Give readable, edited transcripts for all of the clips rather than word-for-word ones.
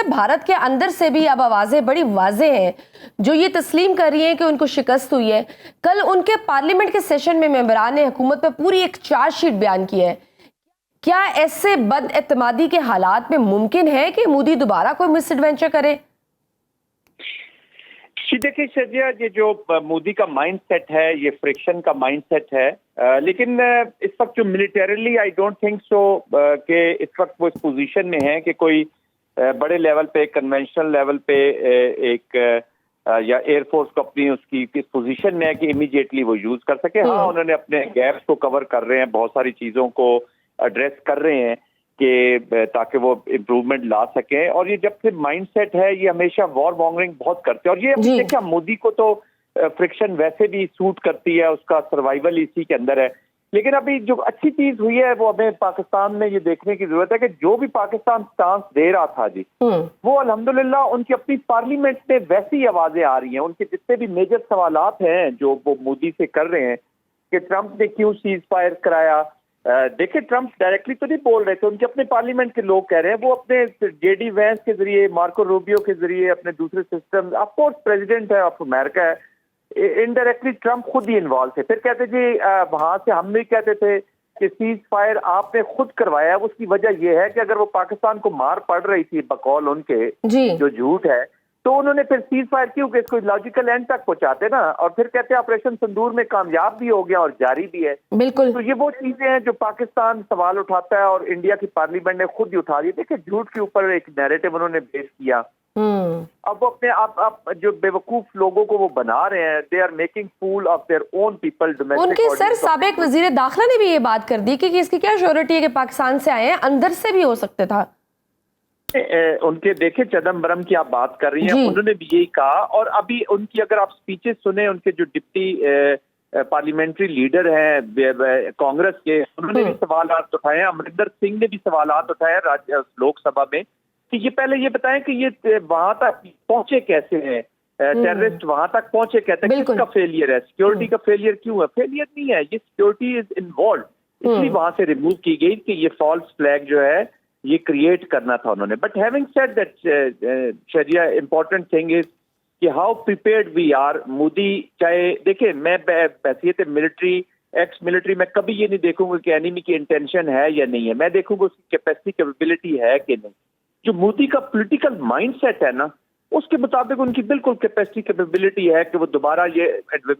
साहब, भारत के अंदर से भी अब आवाजें बड़ी वाजे हैं जो ये तस्लीम कर रही हैं कि उनको शिकस्त हुई है। कल उनके पार्लियामेंट के सेशन में मेंबरान ने हुकूमत पर पूरी एक चार्जशीट बयान की है। क्या ऐसे बदएतमादी के हालात में मुमकिन है कि मोदी दोबारा कोई मिस एडवेंचर करे? देखिए शजिया, ये जो मोदी का माइंड सेट है ये फ्रिक्शन का माइंड सेट है, लेकिन इस वक्त जो militarily I don't think so कि इस वक्त वो इस पोजीशन में है कि कोई बड़े लेवल पे कन्वेंशनल लेवल पे एक या एयरफोर्स को अपनी उसकी किस पोजीशन में है कि इमीडिएटली वो यूज कर सके। हाँ, उन्होंने अपने गैप्स को कवर कर रहे हैं, बहुत सारी चीजों को एड्रेस कर रहे हैं कि ताकि वो इम्प्रूवमेंट ला सके। और ये जब से माइंडसेट है ये हमेशा वॉर मॉन्गरिंग बहुत करते हैं। और ये देखिए मोदी को तो फ्रिक्शन वैसे भी सूट करती है, उसका सर्वाइवल इसी के अंदर है। लेकिन अभी जो अच्छी चीज हुई है वो हमें पाकिस्तान में ये देखने की जरूरत है कि जो भी पाकिस्तान स्टांस दे रहा था जी, वो अल्हम्दुलिल्लाह उनकी अपनी पार्लियामेंट में वैसी आवाजें आ रही हैं। उनके जितने भी मेजर सवालात हैं जो वो मोदी से कर रहे हैं कि ट्रंप ने क्यों सीज फायर कराया। देखिए ट्रंप डायरेक्टली तो नहीं बोल रहे थे, उनके अपने पार्लियामेंट के लोग कह रहे हैं। वो अपने जेडी वैंस के जरिए, मार्को रूबियो के जरिए, अपने दूसरे सिस्टम, ऑफ कोर्स प्रेसिडेंट है ऑफ अमेरिका है, इनडायरेक्टली ट्रंप खुद ही इन्वॉल्व थे। फिर कहते जी वहां से हम भी कहते थे कि सीज फायर आपने खुद करवाया। उसकी वजह यह है कि अगर वो पाकिस्तान को मार पड़ रही थी बकौल उनके, जो झूठ है, तो उन्होंने फिर सीज फायर क्यों कि इसको लॉजिकल एंड तक पहुंचाते ना। और फिर कहते हैं ऑपरेशन संदूर में कामयाब भी हो गया और जारी भी है। बिल्कुल। तो ये वो चीजें हैं जो पाकिस्तान सवाल उठाता है और इंडिया की पार्लियामेंट ने खुद ही उठा दी। देखिए झूठ के ऊपर एक नैरेटिव उन्होंने पेश किया। अब वो अपने आप जो बेवकूफ लोगों को वो बना रहे हैं, they are making fool of their own people. उनके सर साबिक वजीर दाखिला ने भी ये बात कर दी कि इसकी क्या श्योरिटी है कि पाकिस्तान से आए हैं, अंदर से भी हो सकते था। उनके देखे चिदम्बरम की आप बात कर रही हैं, उन्होंने भी यही कहा। और अभी उनकी अगर आप स्पीचेस सुने, उनके जो डिप्टी पार्लियामेंट्री लीडर हैं कांग्रेस के, उन्होंने भी सवालात उठाए हैं। अमरिंदर सिंह ने भी सवालात उठाए राज्य लोकसभा में कि ये पहले ये बताएं कि ये वहां तक पहुंचे कैसे हैं, टेररिस्ट वहां तक पहुंचे कैसे, किसका फेलियर है, सिक्योरिटी का फेलियर क्यों है। फेलियर नहीं है, ये सिक्योरिटी इज इन्वॉल्व, इसलिए वहां से रिमूव की गई कि ये फॉल्स फ्लैग जो है ये क्रिएट करना था उन्होंने। बट हैविंग सेड दैट शरिया, इंपॉर्टेंट थिंग इज कि how prepared we are. Modi चाहे देखिए, मैं हैसियत मिलिट्री, एक्स मिलिट्री, मैं कभी ये नहीं देखूंगा कि एनिमी की इंटेंशन है या नहीं है, मैं देखूंगा उसकी कैपेसिटी कैपेबिलिटी है कि नहीं। जो मोदी का पॉलिटिकल माइंडसेट है ना, उसके मुताबिक उनकी बिल्कुल कैपेसिटी कैपेबिलिटी है कि वो दोबारा ये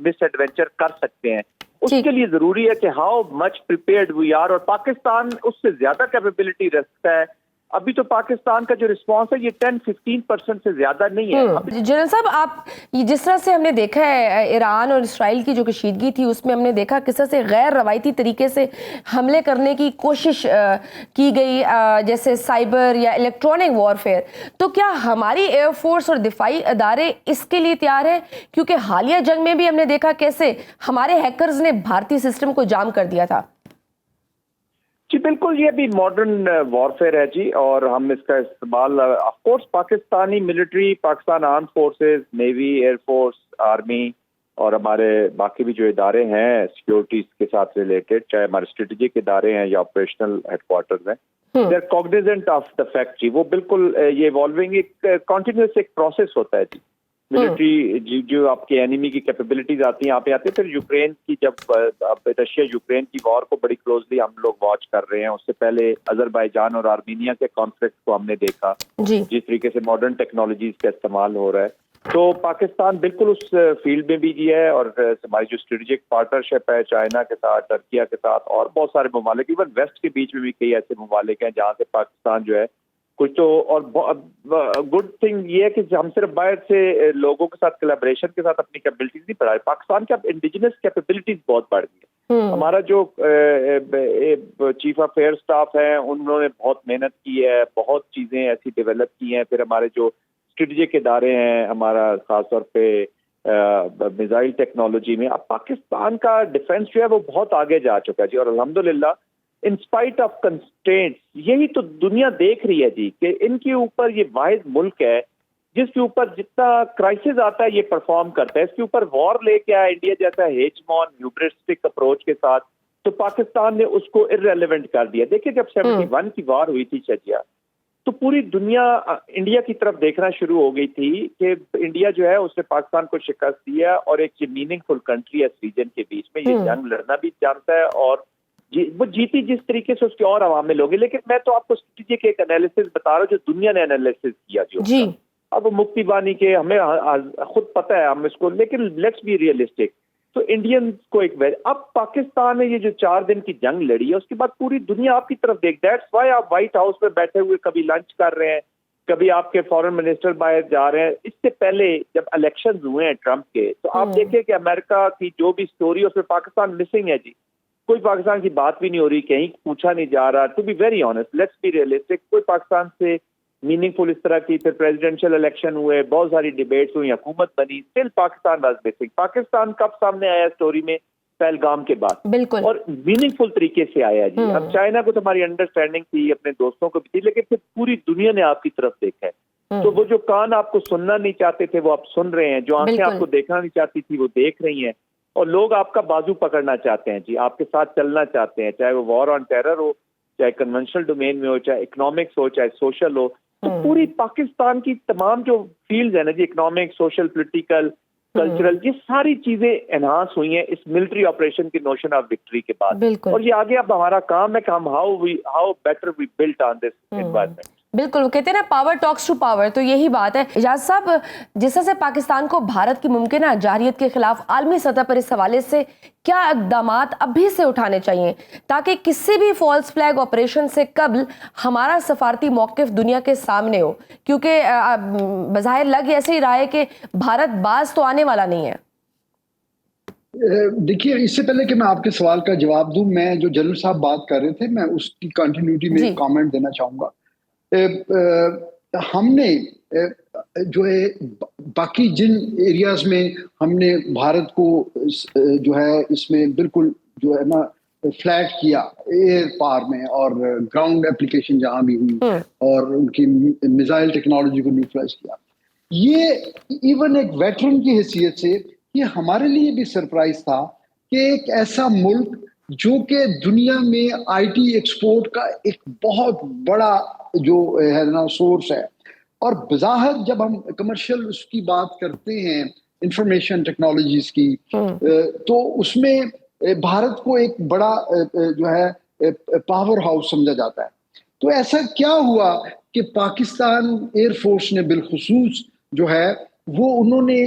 मिस एडवेंचर कर सकते हैं। उसके लिए जरूरी है कि how much prepared we are. और पाकिस्तान उससे ज्यादा कैपेबिलिटी रखता है। अभी तो पाकिस्तान का जो रिस्पांस है ये 10-15% से ज्यादा नहीं है। जनरल साहब, आप जिस तरह से हमने देखा है ईरान और इसराइल की जो कशीदगी थी, उसमें हमने देखा किस तरह से गैर रवायती तरीके से हमले करने की कोशिश की गई, जैसे साइबर या इलेक्ट्रॉनिक वॉरफेयर। तो क्या हमारी एयरफोर्स और दिफाई अदारे इसके लिए तैयार है? क्योंकि हालिया जंग में भी हमने देखा कैसे हमारे हैकर्स ने भारतीय सिस्टम को जाम कर दिया था। जी बिल्कुल, ये भी मॉडर्न वॉरफेयर है जी, और हम इसका इस्तेमाल of course Pakistani military, Pakistan arm forces, navy, air force, army और हमारे बाकी भी जो इदारे हैं सिक्योरिटी के साथ रिलेटेड, चाहे हमारे स्ट्रेटेजिक इदारे हैं या ऑपरेशनल हेडक्वार्टर्स हैं, they are cognizant of the fact जी। वो बिल्कुल ये इवॉल्विंग एक कॉन्टिन्यूस एक प्रोसेस होता है जी। मिलिट्री जो आपके एनिमी की कैपेबिलिटीज आती हैं, यहाँ पे आते हैं। फिर यूक्रेन की, जब रशिया यूक्रेन की वॉर को बड़ी क्लोजली हम लोग वॉच कर रहे हैं, उससे पहले अजरबैजान और आर्मीनिया के कॉन्फ्लिक्ट को हमने देखा जिस तरीके से मॉडर्न टेक्नोलॉजीज का इस्तेमाल हो रहा है। तो पाकिस्तान बिल्कुल उस फील्ड में भी जी है। और हमारी जो स्ट्रेटेजिक पार्टनरशिप है चाइना के साथ, टर्किया के साथ और बहुत सारे ममालिक, इवन वेस्ट के बीच में भी कई ऐसे ममालिक हैं जहाँ से पाकिस्तान जो है कुछ तो। और गुड थिंग ये है कि हम सिर्फ बाहर से लोगों के साथ कोलैबोरेशन के साथ अपनी कैपेबिलिटीज नहीं बढ़ा रहे, पाकिस्तान की अब इंडिजिनस कैपेबिलिटीज बहुत बढ़ गई है। हमारा जो चीफ ऑफ एयर स्टाफ है उन्होंने बहुत मेहनत की है, बहुत चीजें ऐसी डेवलप की हैं। फिर हमारे जो स्ट्रेटेजिक इदारे हैं, हमारा खासतौर पे मिसाइल टेक्नोलॉजी में, अब पाकिस्तान का डिफेंस जो है वो बहुत आगे जा चुका है जी। और अल्हम्दुलिल्लाह इन स्पाइट ऑफ कंस्ट्रेंट्स, यही तो दुनिया देख रही है जी कि इनके ऊपर ये वाहिद मुल्क है जिसके ऊपर जितना क्राइसिस आता है ये परफॉर्म करता है। इसके ऊपर वॉर लेके आया इंडिया जैसा हेजमॉन ह्यूब्रिस्टिक अप्रोच के साथ, तो पाकिस्तान ने उसको इररेलेवेंट कर दिया। देखिए जब 71 की वॉर हुई थी शजिया, तो पूरी दुनिया इंडिया की तरफ देखना शुरू हो गई थी कि इंडिया जो है उसने पाकिस्तान को शिकस्त दिया और एक ये मीनिंगफुल कंट्री है इस रीजन के बीच में, ये जंग लड़ना भी जानता है और वो जीती जिस तरीके से उसके और अवामिल होगी। लेकिन मैं तो आपको स्ट्रेटेजिक एक एनालिसिस बता रहा हूँ जो दुनिया ने एनालिसिस किया जो जी। अब मुक्ति बानी के हमें खुद पता है हम इसको, लेकिन लेट्स बी रियलिस्टिक। तो इंडियंस को अब पाकिस्तान ने ये जो 4 दिन की जंग लड़ी है उसके बाद पूरी दुनिया आपकी तरफ देख, दैट्स व्हाई आप व्हाइट हाउस में बैठे हुए कभी लंच कर रहे हैं, कभी आपके फॉरेन मिनिस्टर बाहर जा रहे हैं। इससे पहले जब इलेक्शंस हुए हैं ट्रंप के, तो आप देखें कि अमेरिका की जो भी स्टोरी उसमें पाकिस्तान मिसिंग है जी। कोई पाकिस्तान की बात भी नहीं हो रही, कहीं पूछा नहीं जा रहा। To be very honest, let's be realistic, कोई पाकिस्तान से मीनिंगफुल इस तरह की, फिर प्रेसिडेंशियल इलेक्शन हुए, बहुत सारी डिबेट्स हुई, हुकूमत बनी, still Pakistan was missing. Pakistan कब सामने आया स्टोरी में? पहलगाम के बाद, बिल्कुल, और मीनिंगफुल तरीके से आया जी। अब चाइना को तो हमारी अंडरस्टैंडिंग थी, अपने दोस्तों को भी थी, लेकिन फिर पूरी दुनिया ने आपकी तरफ देखा है। तो वो जो कान आपको सुनना नहीं चाहते थे वो आप सुन रहे हैं, जो आंखें आपको देखना नहीं चाहती थी वो देख रही हैं, और लोग आपका बाजू पकड़ना चाहते हैं जी, आपके साथ चलना चाहते हैं, चाहे वो वॉर ऑन टेरर हो, चाहे कन्वेंशनल डोमेन में हो, चाहे इकोनॉमिक्स हो, चाहे सोशल हो। तो पूरी पाकिस्तान की तमाम जो फील्ड है ना जी, इकोनॉमिक, सोशल, पॉलिटिकल, कल्चरल, ये सारी चीजें एनहांस हुई हैं इस मिलिट्री ऑपरेशन की नोशन ऑफ विक्ट्री के बाद। और ये आगे अब हमारा काम है कि हम how better we built on this environment. बिल्कुल, वो कहते हैं ना पावर टॉक्स टू पावर, तो यही बात है। इजाज साहब, जिस तरह से पाकिस्तान को भारत की मुमकिन जारहियत के खिलाफ आलमी सतह पर इस हवाले से क्या इक़दामात अभी से उठाने चाहिए ताकि किसी भी फॉल्स फ्लैग ऑपरेशन से कबल हमारा सफारती मौक़िफ़ दुनिया के सामने हो? क्योंकि बज़ाहिर लग ऐसे ही रहा है कि भारत बाज तो आने वाला नहीं है। देखिए, इससे पहले कि मैं आपके सवाल का जवाब दूं, मैं जो जनरल साहब बात कर रहे थे, मैं उसकी कंटिन्यूटी में एक कमेंट देना चाहूँगा। हमने जो है बाकी जिन एरियाज में हमने भारत को जो है इसमें बिल्कुल जो है ना फ्लैट किया, एयर पार में और ग्राउंड एप्लीकेशन जहां भी हुई और उनकी मिसाइल टेक्नोलॉजी को न्यूट्रलाइज किया, ये इवन एक वेटरन की हैसियत से ये हमारे लिए भी सरप्राइज था कि एक ऐसा मुल्क जो कि दुनिया में आईटी एक्सपोर्ट का एक बहुत बड़ा जो है ना सोर्स है, और बज़ाहिर जब हम कमर्शियल उसकी बात करते हैं इंफॉर्मेशन टेक्नोलॉजीज की, तो उसमें भारत को एक बड़ा जो है पावर हाउस समझा जाता है। तो ऐसा क्या हुआ कि पाकिस्तान एयरफोर्स ने बिलखुसूस जो है वो उन्होंने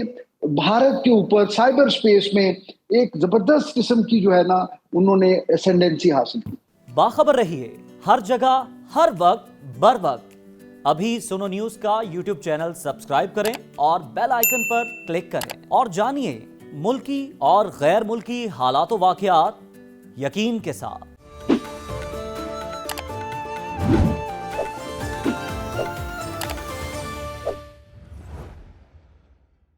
भारत के ऊपर साइबर स्पेस में एक जबरदस्त किस्म की जो है ना उन्होंने एसेंडेंसी हासिल की। बाखबर रहिए हर जगह हर वक्त बर वक्त। अभी सुनो न्यूज का यूट्यूब चैनल सब्सक्राइब करें और बेल आइकन पर क्लिक करें और जानिए मुल्की और गैर मुल्की हालात व वाक़यात यकीन के साथ।